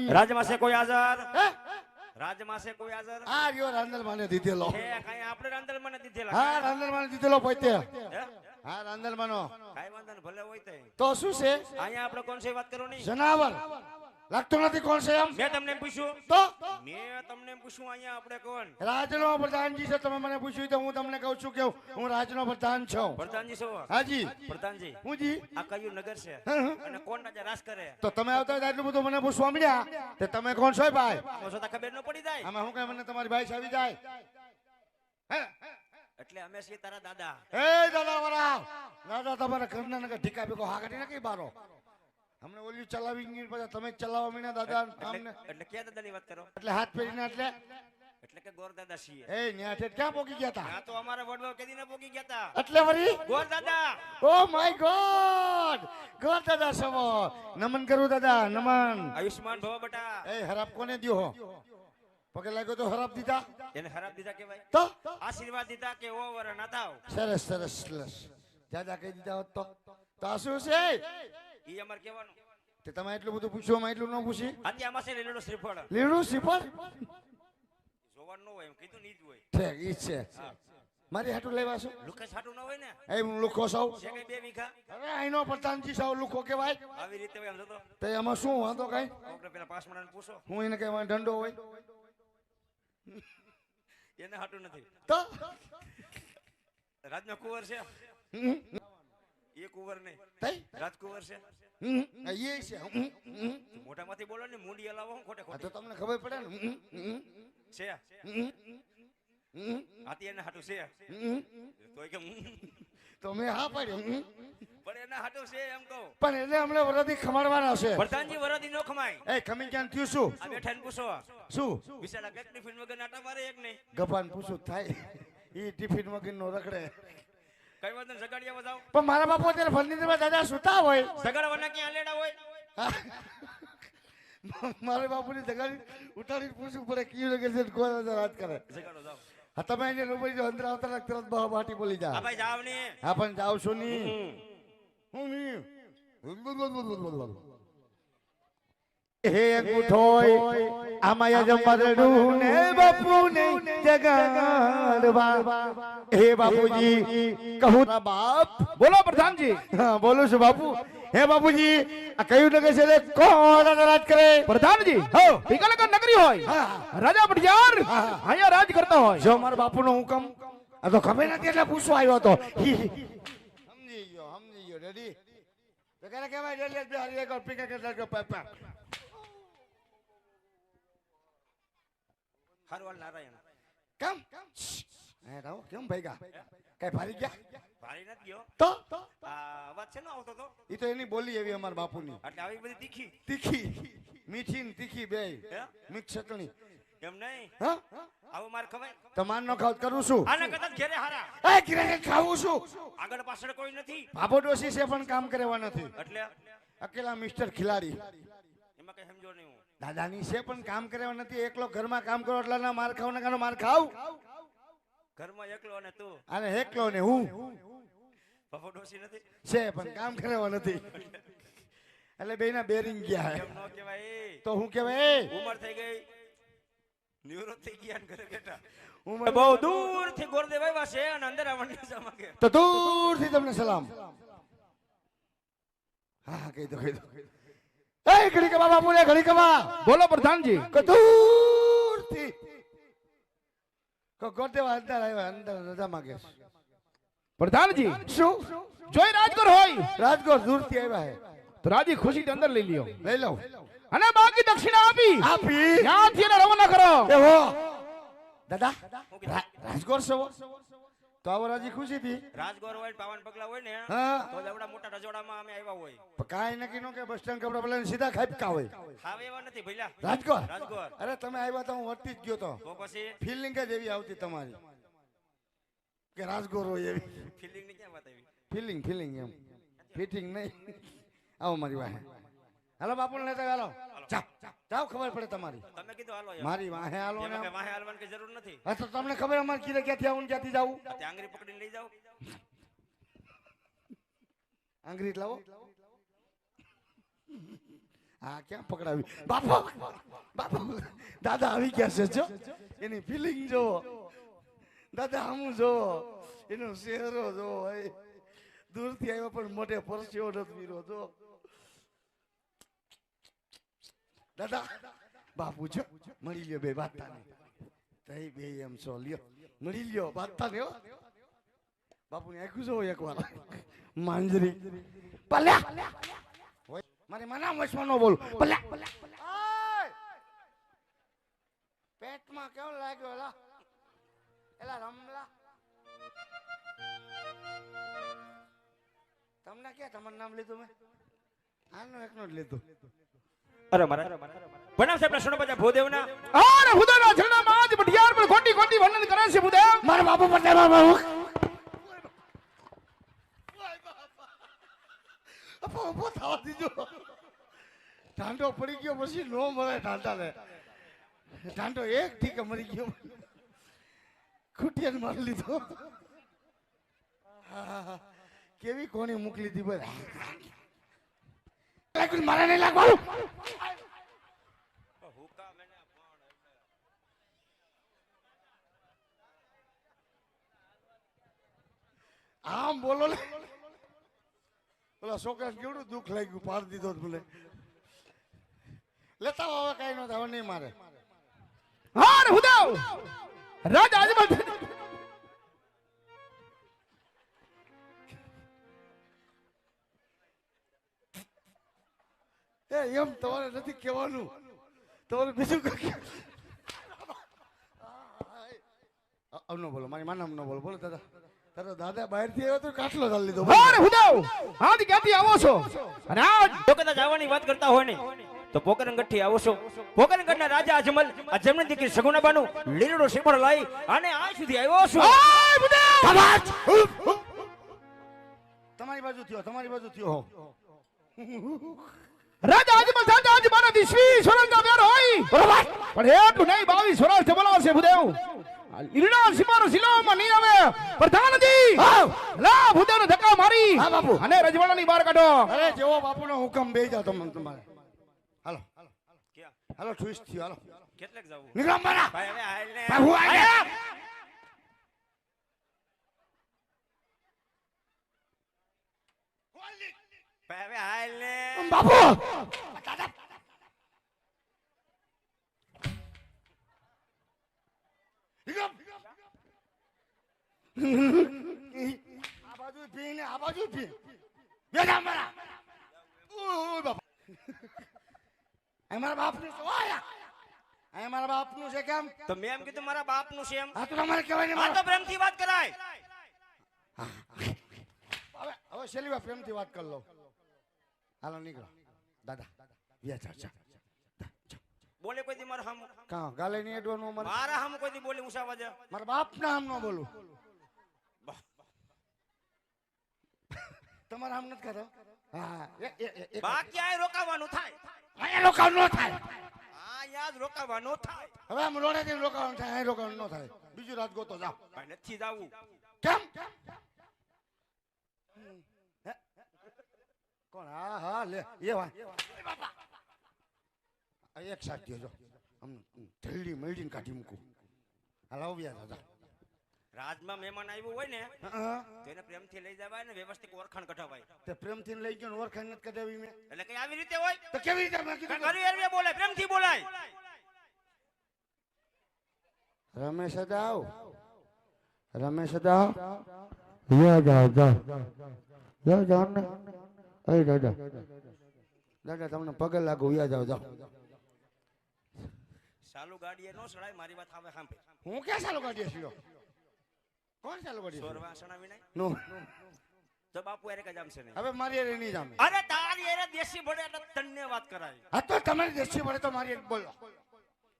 રાજમાં છે કોઈ હાજર? રાજમાં છે કોઈ હાજર? આ રહ્યો રાંદલ માને દીધેલો. હે કાઈ આપણે રાંદલ મને દીધેલા. હા રાંદલ માને દીધેલો પોતે. હે? હા રાંદલ માનો. કાઈ વાંધો નહીં, ભલે હોય તે. તો શું છે? અહીંયા આપણે કોણ છે વાત કરો નહીં. જનાવર લાગતું નથી કોણ છે એમ? મેં તમને પૂછ્યું. તો મેં તમને પૂછ્યું અહીંયા આપણે કોણ? રાજનો પ્રધાનજી છે. તમે મને પૂછ્યું તો હું તમને કહું છું કે હું રાજનો પ્રધાન છું. પ્રધાનજી છો? હાજી. પ્રધાનજી હું જી. આ કયું નગર છે અને કોણ રાજા રાજ કરે? તો તમે આવતા હોય એટલું બધું મને પૂછવા મળ્યા તે તમે કોણ છો ભાઈ? તો છતાં ખબર ન પડી જાય. આમાં હું કઈ મને તમારી ભાઈ આવી જાય? હે એટલે અમે છીએ તારા દાદા. એ દાદા વરા દાદા તમારા ઘરના નગર ઢીકા ભેગો હા કાઢી નાખી બારો. અમને ઓલી ચલાવી ગઈ પછી તમે ચલાવવા મીના દાદા અમને. એટલે ક્યાં દાદાની વાત કરો? એટલે હાથ ફેરીને એટલે કે ગોર દાદા છીએ. એ ન્યા ઠેઠ ક્યાં પોકી ગયા તા? આ તો અમારા વડવાઓ કેદી ના પોકી ગયા તા. એટલે વરી ગોર દાદા. ઓ માય ગોડ ગોડ દાદા સવો નમન કરું દાદા નમન. આયુષ્માન ભવ બટા. એ હરાપ કોને દ્યો હો? પગે લાગ્યો તો હરાપ દીધા? એને ખરાબ દીધા કહેવાય. તો આશીર્વાદ દીધા કે ઓવર ના થાવ. સરસ સરસ સરસ જાજા કહી દીધા હોત તો આ શું છે? ઈ અમાર કહેવાનું. તે તમે એટલું બધું પૂછ્યો માં એટલું ન પૂછી? આજે આમાં છે લીલો શ્રીફળ. લીલું શ્રીફળ જોવાનું ન હોય એમ કીધું નહીં જ હોય. ઠીક ઈ છે. મારી હાટું લેવા છો? લુકે છાટું ન હોય ને. એ હું લુખો સૌ. છે કઈ 2 વીઘા. હવે આઈનો પ્રધાનજી સૌ લુખો કહેવાય. આવી રીતે હોય એમ જતો. તે એમાં શું વાંધો કઈ? આપણે પેલા પાસમાણાને પૂછો. હું એને કહેવાય દંડો હોય એને હાટું નથી. તો રાજનો કુંવર છે. એ કુંવર નહીં. તઈ રાજકુંવર છે. એ છે મોઢામાંથી બોલો ને મુંડી હલાવો હું ખોટે આ ખોટે. તો તમને ખબર પડે ને છે. આતી એને હાટું છે. તોય કે તો મેં હા પાડ્યું પણ એના હાટું છે એમ કહું. પણ એને હમણે વરદી ખમાડવાના છે. પ્રધાનજી વરદી નો ખમાય. એ ખમી ક્યાં થયું શું? આ બેઠાને પૂછો. શું વિશાળા કઈક ટિફિન વગર નાટા મારે એક નહીં. ગપાન પૂછું થાય ઈ ટિફિન વગર નો રખડે. કઈ વાત ને સગાડિયા બજાવ. પણ મારા બાપુ અત્યારે ફર્નિચરમાં દાદા સુતા હોય. સગાડવાના ક્યાં લેડા હોય. મારા બાપુની જગાડી ઉઠાડી પૂછવું પડે કયું લગે છે કોઈ વાત કરે. સગાડો જાવ. હા તમે એને રૂબઈ જો અંદર આવતા તરત બાટી બોલી જા. આ ભાઈ જાવ ને. હા પણ જાવ છું ની હું ની હે અંગૂઠોય આમાયા જમરડું ને બાપુ ને જગાડવા. હે બાપુજી કહું બાપ. બોલો પ્રધાનજી. હા બોલું છું બાપુ. હે બાપુજી આ કયું નગર છે રે કોણ રાજ કરે? પ્રધાનજી હો ભીખાનગર નગરી હોય રાજા પટિયાર અહીંયા રાજ કરતા હોય. જો મારા બાપુનો હુકમ આ તો ખબર નથી એટલે પૂછવા આવ્યો હતો. સમજી ગયો રેડી તો કરે કેવાય રેડી બે હરી એક પીકા કે લડકો પાપા હરવાલ નારાયણ. કેમ હે રાવ કેમ ભાઈગા કઈ ભારી ગયા? ભારી નથી ગયો. તો આ વાત છે ને આવતો તો. ઈ તો એની બોલી એવી અમાર બાપુની. એટલે આવી બધી તીખી. તીખી મીઠી ને તીખી બે હે? મિક્સ ચટણી. એમ નહીં. હા આવું માર ખવાય. તમાર નો ખાવ કરું છું. આને કદાચ ઘેરે હારા. એ કિરે ખાવું છું. આગળ પાછળ કોઈ નથી. બાપો ડોસી છે પણ કામ કરવા નથી. એટલે અકેલા મિસ્ટર ખિલાડી. એમાં કઈ સમજો નહીં હું. દાદાની છે પણ કામ કરવા નથી. એકલો ઘરમાં કામ કરો એટલે ના માર ખાવ ના માર ખાવ. ઘરમાં એકલો અને તું. અને એકલો ને હું પપ્પો ડોસી નથી. છે પણ કામ કરવા નથી. એટલે બેના બેરિંગ ગયા હે. એમ નો કહેવાય. તો હું કહેવાય ઉંમર થઈ ગઈ. નિવૃત્ત થઈ ગયા ને ઘરે બેઠા. ઉંમર બહુ દૂર થી ગોરદેવ આવ્યા છે અને અંદર આવવાની જમા કે. તો દૂરથી તમને સલામ. હા હા કહી દો એ ઘડી કબા બાપુ ને ઘડી કબા. બોલો પ્રધાનજી. કે દૂરથી ગોરદેવ અંદર આવ્યા અંદર રજા માંગે છે. પ્રધાનજી શું જોઈ રાજગર હોય રાજકોટ દૂરથી આવ્યા હે. તો રાજી ખુશી અંદર લઈ લ્યો લઈ લઉં અને બાકી દક્ષિણા આપી આપી ત્યાંથી એને રવાના કરો. એવો દાદા રાજકોટ સવો તો આવો રાજી ખુશી થી રાજગોર હોય પાવન પગલા હોય ને હા તો એવડા મોટા રજોડામાં અમે આવ્યા હોય. કાઈ નકી નો કે બસ સ્ટેન્ડ કપડા પેલા સીધા ખાપકા હોય. હાવ એવા નથી ભઈલા. રાજકોટ રાજગોર. અરે તમે આવ્યા તો હું વર્તી જ ગયો તો તો પછી ફિલિંગ જ એવી આવતી તમારી કે રાજગોર હોય એવી. ફિલિંગ ની ક્યાં વાત આવી? ફિલિંગ એમ ફિટિંગ નહીં. આવો મારી વાહે હાલો બાપુ ને લેતા હાલો જાઓ ખબર પડે તમારી. તમે કીધું હાલો યાર. મારી વાહે હાલો ને એમાં કઈ વાહે હાલવાની કઈ જરૂર નથી. હા તો તમને ખબર અમારે કીધે ક્યાંથી આવું ને ક્યાંથી જાવું? આ તે આંગળી પકડીને લઈ જાઓ. આંગળી લાવો હા ક્યાં પકડાવી બાપુ બાપુ દાદા આવી ગયા છે જો એની ફિલિંગ જો દાદા આમું જો એનો ચહેરો જો ભાઈ દૂરથી આવ્યો પણ મોઢે પરસ્યો નથી વીરો જો દાદા બાપુ જો મળી લ્યો બે વાતતા ને તઈ બે એમ છો લ્યો મળી લ્યો વાતતા ને બાપુ ને આખું જો એકવાર માંજરી પલ્યા મારી મના વચમાં ન બોલું પલ્યા પેટમાં કેવો લાગ્યો એલા એલા રમલા તમને ક્યાં તમારું નામ લીધું મેં આનું એકનો જ લીધું અરે મારા બનાવ સાહેબ સુનો બજા ભૂદેવના અરે ભૂદેવના ઝરણામાં આજ ભટિયાર પર ખોટી ખોટી વર્ણન કરે છે ભૂદેવ. મારા બાપુ પટેલ બાપુ ઉભો થવા દીજો ઢાંડો પડી ગયો પછી નો મળે ઢાંડાને ઢાંડો એક ઠીક મરી ગયો ખૂટિયાને મારી લીધો કેવી કોની મોકલી હતી બોલ મારે નહીં લાગવાનું આમ બોલો લે ઓલા છોકરાને કેવડું દુઃખ લાગ્યું પાડી દીધો મને લેતા હવે કઈ ન થાય નહીં મારે અરે ભૂદેવ રાજા અજમલ એમ તમારે નથી કહેવાનું તમારે બીજું કઈ ન બોલો મારી માનામ ન બોલો બોલો દાદા તારો દાદા બહાર થી આવ્યો તો કાટલો ચાલી લીધો અરે ભૂદેવ આજ ક્યાંથી આવો છો અને આજ જો કદાચ આવવાની વાત કરતા હોય ને તો પોકરણગઢથી આવો છો પોકરણગઢના રાજા અજમલ અજમલની દીકરી સગુણાબાનું લીલડો શેપડ લઈ અને આ સુધી આવ્યો છું. ઓય ભૂદેવ તમારી બાજુ થયો રાજા અજમલ સાથે આજ મારા દિશવી સોરંગા વેર હોય બરોબર પણ એટલું નહીં 22 વર્ષ બોલાવશે ભૂદેવ ઈરડા સીમાનો શિલામાં નહીં આવે પ્રધાનજી લા ભૂદેવને ધક્કા મારી હા બાપુ અને રજવાડાની બહાર કાઢો. અરે જેવો બાપુનો હુકમ બેહી જાવ તમે તમારે હાલો ક્યાં હાલો ટ્વિસ્ટ થયો હાલો કેટલેક જાવું નીકળો મારા ભાઈ હવે હાલ ને બાપુ આયા ભાઈ હવે હાલ ને બાપુ આ બાજુ પી ને આ બાજુ પી બેઠા મારા ઓય બાપા આ મારા બાપનું છે ઓય આ મારા બાપનું છે કેમ તો મેં એમ કીધું મારા બાપનું છે એમ આ તો તમારે કહેવાય ને આ મારા તો પ્રેમથી વાત કરાય. હવે છેલ્લી વાર પ્રેમથી વાત કરી લો હાલો નીકળો દાદા યા ચાચા બોલે કોઈ દી મારા હામ કા ગાલે ની એડવાનું મારે મારા હામ કોઈ દી બોલે ઊંચા વાજે મારા બાપના આમ ન બોલું તમારા આમ નથી કરો હા બાકી આ રોકાવાનું થાય અહીંયા રોકાણ ન થાય આ યાદ રોકાવાનું થાય હવે આમ રોડે થી રોકાણ થાય અહીં રોકાણ ન થાય બીજું રાત ગોતો જાઓ ભાઈ નથી જાવું કેમ કોણ હા હા લે એ ભાઈ એક સાથ જો આમ ઢીલી મળી કાઢી મૂકું હાલ આવ્યા દાદા રાજમાં મહેમાન આવ્યું હોય ને હા તો એને પ્રેમથી લઈ જવાય ને વ્યવસ્થિત ઓળખાણ કઢાવાય. તે પ્રેમથી લઈ ગયો ને ઓળખાણ નથી કઢાવી મેં એટલે કઈ આવી રીતે હોય તો કેવી રીતે મેં કીધું ઘરે એરવે બોલાય પ્રેમથી બોલાય. રમેશ દાવ યા જાઓ જાઓ ને અરે દાદા દાદા તમને પગે લાગુ યા જાઓ ચાલુ ગાડીએ નો સડાય મારી વાત આવે સાંભળ. હું ક્યાં ચાલુ કાઢીએ છીએ કોણ ચાલુ કાઢીએ સોરવા સણાવી નહીં નો તો બાપુ એરે કઈ જામશે નહીં. હવે મારી એરે નહીં જામે અરે તારી એરે દેશી ભળે એટલે તને વાત કરાય. હા તો તમે દેશી પડે તો મારી બોલો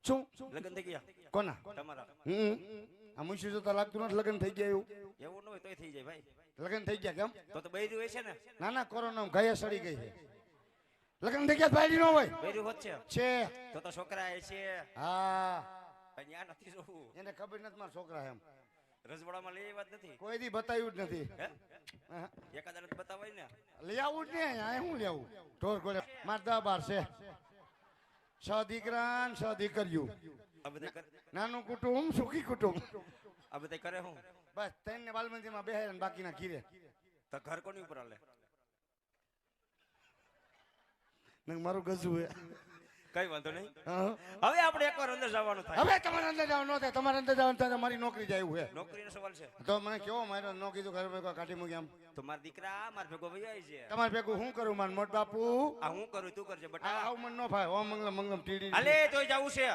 શું લગન થઈ ગયા કોના તમારા આ મુશી જોતા લાગતું નથી લગ્ન થઈ ગયા એવું એવું ન હોય તોય થઈ જાય ભાઈ. લગ્ન થઈ ગયા કેમ તો બૈરી હોય છે ને ના ના કોરોના ગયા સડી ગઈ છે લગ્ન થઈ ગયા બાયડી નો હોય બૈરી હોત છે છે તો છોકરા એ છે હા પણ ન્યા નથી જોવું. એને ખબર નથી મારા છોકરા એમ રજવાડામાં લઈ વાત નથી કોઈ દી બતાવ્યું જ નથી હે એકાદ બતાવાય ને લઈ આવું જ નહીં અહીંયા હું લઈ આવું ઢોર ગોળે માર 10-12 છે છ દીકરા ને 6 દીકરીઓ. આ બધા કરે નાનું કુટુંબ સુખી કુટુંબ. આ બધા કરે હું બસ ત્રણ ને બાલમંદિરમાં બેહાય ને બાકીના ઘીરે. તો ઘર કોની ઉપર હાલે નંગ મારું ગજુ હે. કઈ વાંધો નહીં હા. હવે આપણે એકવાર અંદર જવાનું થાય હવે તમારે અંદર જવાનું ન થાય. તમારે અંદર જવાનું થાય તો મારી નોકરી જાય એવું હે. નોકરીનો સવાલ છે તો મને કેવો માર્યો ન કીધું ઘર ભેગો કાઢી મૂકી આમ. તો મારા દીકરા મારા ભેગો ભાઈ આવી છે તમારે ભેગું હું કરું માર મોટ બાપુ? આ હું કરું તું કરજે બટા આવું મને ન ફાય. ઓમ મંગલમ મંગલમ ટીડી. હાલે તોય જાવું છે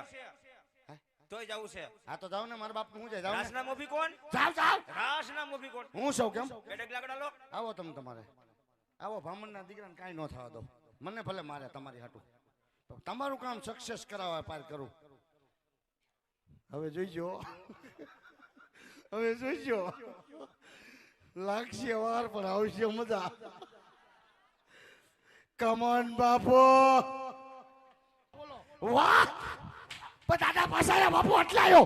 તોય જાવું છે હા તો જાવ ને મારા બાપ હું જાય. જાવ ને. રાસના મોભી કોણ જાવ જાવ. રાસના મોભી કોણ હું સૌ કેમ? બેડક લાકડા લો આવો તમે તમારે. આવો ભામણના દીકરાને કાંઈ ન થવા દો. મને ભલે મારે તમારી હાટું. તમારું કામ સક્સેસ કરાવવા પાર કરું. હવે જોઈજો. હવે જોઈજો. લાગશે વાર પણ આવશે મજા. કમોન બાપુ. વાહ પણ દાદા પાસે બાપુ અટલાયો.